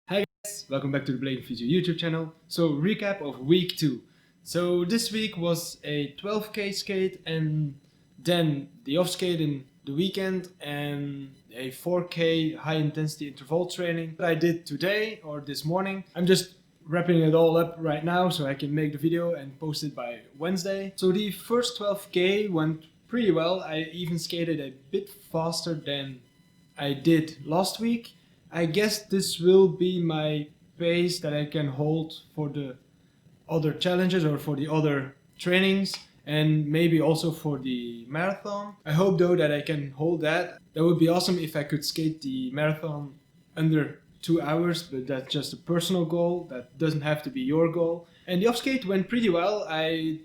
Hi guys, welcome back to the Blading Physio YouTube channel. So recap of week 2. So this week was a 12k skate and then the off skate in the weekend and a 4k high intensity interval training that I did today or this morning. I'm just wrapping it all up right now so I can make the video and post it by Wednesday. So the first 12k went pretty well. I even skated a bit faster than I did last week. I guess this will be my pace that I can hold for the other challenges or for the other trainings and maybe also for the marathon. I hope though that I can hold that. That would be awesome if I could skate the marathon under 2 hours, but that's just a personal goal. That doesn't have to be your goal. And the off skate went pretty well. I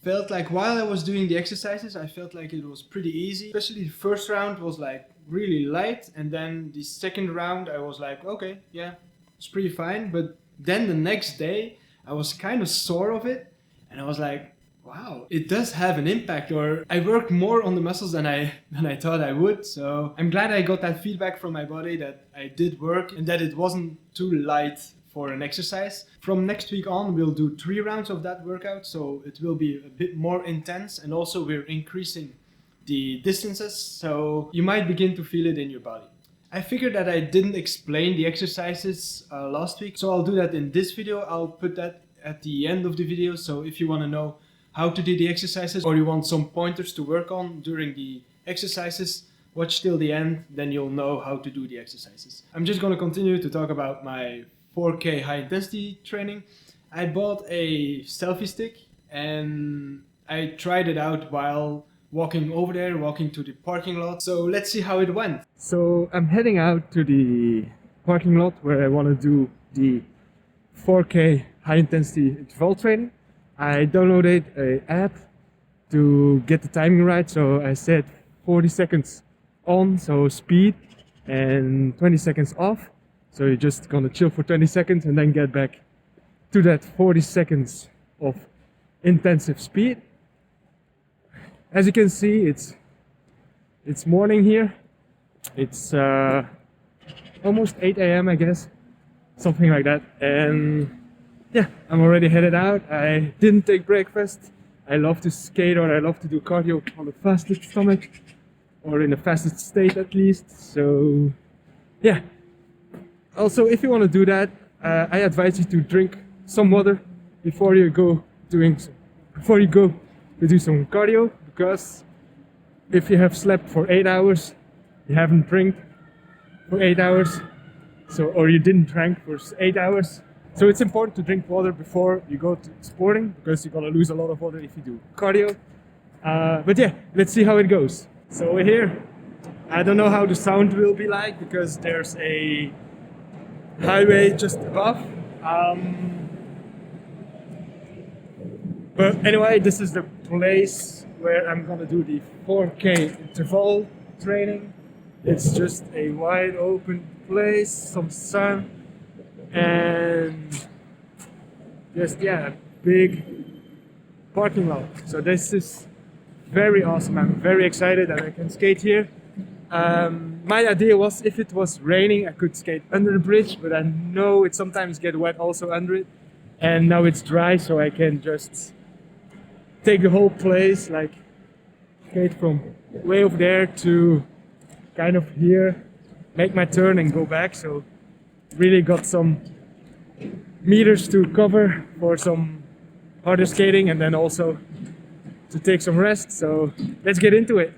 felt like while I was doing the exercises, I felt like it was pretty easy. Especially the first round was like really light, and then the second round I was like, okay, yeah, it's pretty fine. But then the next day I was kind of sore of it, and I was like, wow, it does have an impact, or I worked more on the muscles than I thought I would. So I'm glad I got that feedback from my body that I did work and that it wasn't too light for an exercise. From next week on, we'll do 3 rounds of that workout, so it will be a bit more intense, and also we're increasing the distances, so you might begin to feel it in your body. I figured that I didn't explain the exercises last week, so I'll do that in this video. I'll put that at the end of the video, so if you want to know how to do the exercises or you want some pointers to work on during the exercises, watch till the end, then you'll know how to do the exercises. I'm just going to continue to talk about my 4k high intensity training. I bought a selfie stick and I tried it out while walking over there, walking to the parking lot. So let's see how it went. So I'm heading out to the parking lot where I want to do the 4k high intensity interval training. I downloaded an app to get the timing right, so I set 40 seconds on, so speed, and 20 seconds off. So you're just gonna chill for 20 seconds and then get back to that 40 seconds of intensive speed. As you can see, it's morning here. It's almost 8 a.m. I guess, something like that. And yeah, I'm already headed out. I didn't take breakfast. I love to skate, or I love to do cardio on the fastest stomach, or in the fastest state at least. So yeah. Also, if you want to do that, I advise you to drink some water before you go to do some cardio, because if you have slept for 8 hours, you haven't drank for 8 hours, or you didn't drink for 8 hours. So it's important to drink water before you go to sporting, because you're gonna lose a lot of water if you do cardio. But yeah, let's see how it goes. So we're here. I don't know how the sound will be like, because there's a highway just above. But anyway, this is the place where I'm gonna do the 4k interval training. It's just a wide open place, some sun, and just a big parking lot. So this is very awesome. I'm very excited that I can skate here. My idea was, if it was raining, I could skate under the bridge, but I know it sometimes gets wet also under it. And now it's dry, so I can just take the whole place, like skate from way over there to kind of here, make my turn and go back. So really got some meters to cover for some harder skating, and then also to take some rest. So let's get into it.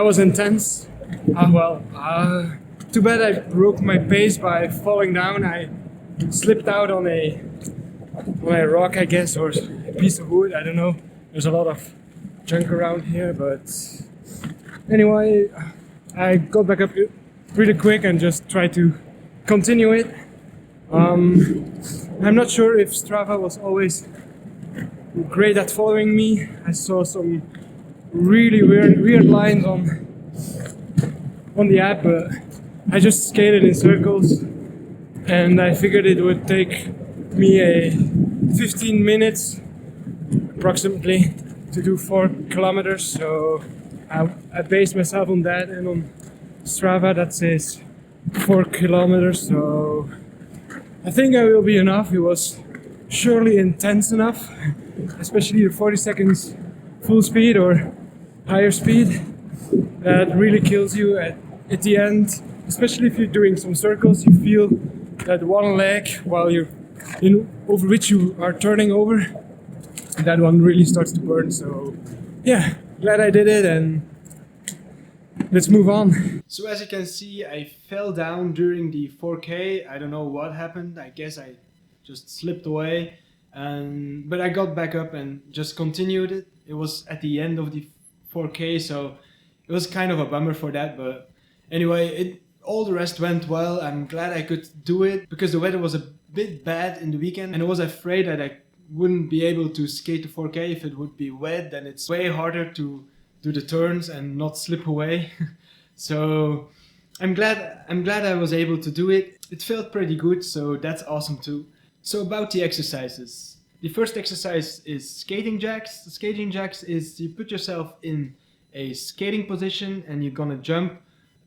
that was intense. Too bad I broke my pace by falling down. I slipped out on a rock, I guess, or a piece of wood. I don't know. There's a lot of junk around here, but anyway, I got back up really quick and just tried to continue it. I'm not sure if Strava was always great at following me. I saw some really weird lines on the app, but I just skated in circles, and I figured it would take me 15 minutes approximately to do 4 kilometers. So I based myself on that, and on Strava that says 4 kilometers. So I think I will be enough. It was surely intense enough, especially the 40 seconds full speed or higher speed. That really kills you at the end, especially if you're doing some circles. You feel that one leg while you're over which you are turning over, that one really starts to burn. So yeah, glad I did it, and let's move on. So as you can see, I fell down during the 4K. I don't know what happened. I guess I just slipped away, but I got back up and just continued it. It was at the end of the 4K, so it was kind of a bummer for that. But anyway, all the rest went well. I'm glad I could do it because the weather was a bit bad in the weekend, and I was afraid that I wouldn't be able to skate the 4K if it would be wet. Then it's way harder to do the turns and not slip away. So I'm glad I was able to do it. It felt pretty good, so that's awesome too. So about the exercises. The first exercise is skating jacks. The skating jacks is you put yourself in a skating position and you're gonna jump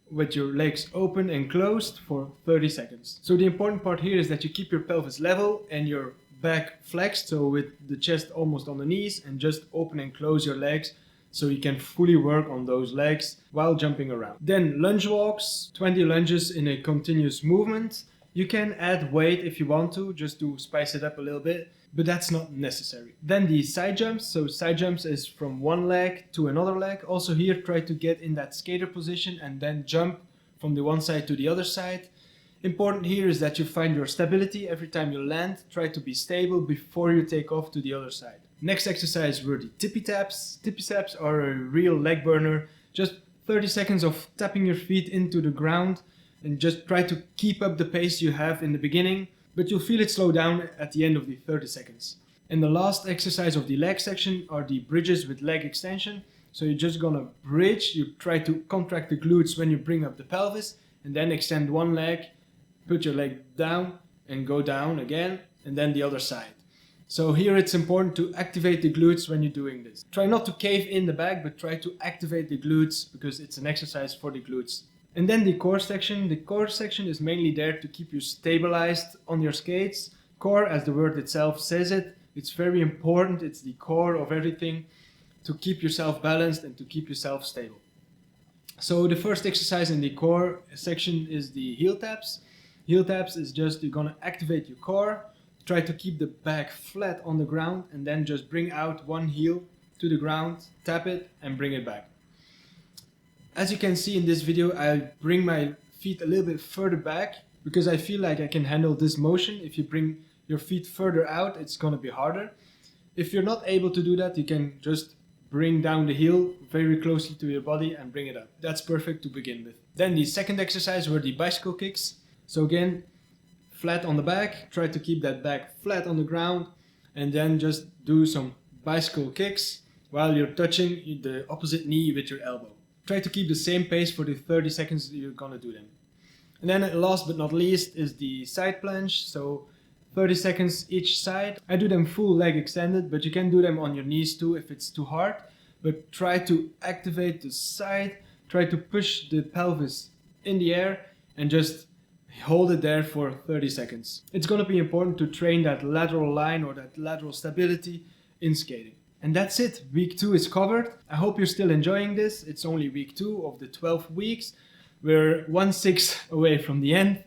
with your legs open and closed for 30 seconds. So the important part here is that you keep your pelvis level and your back flexed, so with the chest almost on the knees, and just open and close your legs so you can fully work on those legs while jumping around. Then lunge walks, 20 lunges in a continuous movement. You can add weight if you want to, just to spice it up a little bit, but that's not necessary. Then the side jumps. So side jumps is from one leg to another leg. Also here, try to get in that skater position and then jump from the one side to the other side. Important here is that you find your stability every time you land. Try to be stable before you take off to the other side. Next exercise were the Tippy Taps. Tippy Taps are a real leg burner. Just 30 seconds of tapping your feet into the ground, and just try to keep up the pace you have in the beginning, but you'll feel it slow down at the end of the 30 seconds. And the last exercise of the leg section are the bridges with leg extension. So you're just gonna bridge. You try to contract the glutes when you bring up the pelvis, and then extend one leg, put your leg down and go down again, and then the other side. So here it's important to activate the glutes when you're doing this. Try not to cave in the back, but try to activate the glutes because it's an exercise for the glutes. And then the core section. The core section is mainly there to keep you stabilized on your skates. Core, as the word itself says it, it's very important. It's the core of everything to keep yourself balanced and to keep yourself stable. So the first exercise in the core section is the heel taps. Heel taps is just you're gonna activate your core, try to keep the back flat on the ground, and then just bring out one heel to the ground, tap it and bring it back. As you can see in this video, I bring my feet a little bit further back because I feel like I can handle this motion. If you bring your feet further out, it's gonna be harder. If you're not able to do that, you can just bring down the heel very closely to your body and bring it up. That's perfect to begin with. Then the second exercise were the bicycle kicks. So again, flat on the back, try to keep that back flat on the ground, and then just do some bicycle kicks while you're touching the opposite knee with your elbow. Try to keep the same pace for the 30 seconds that you're gonna do them. And then last but not least is the side planche. So 30 seconds each side. I do them full leg extended, but you can do them on your knees too if it's too hard. But try to activate the side, try to push the pelvis in the air and just hold it there for 30 seconds. It's gonna be important to train that lateral line or that lateral stability in skating. And that's it. Week 2 is covered. I hope you're still enjoying this. It's only week 2 of the 12 weeks. We're 1/6 away from the end.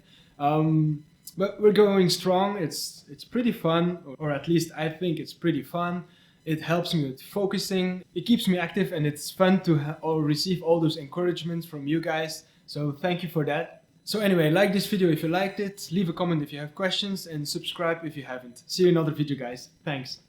But we're going strong. It's pretty fun, or at least I think it's pretty fun. It helps me with focusing, it keeps me active, and it's fun to receive all those encouragements from you guys. So thank you for that. So anyway, like this video if you liked it, leave a comment if you have questions, and subscribe if you haven't. See you in another video, guys. Thanks.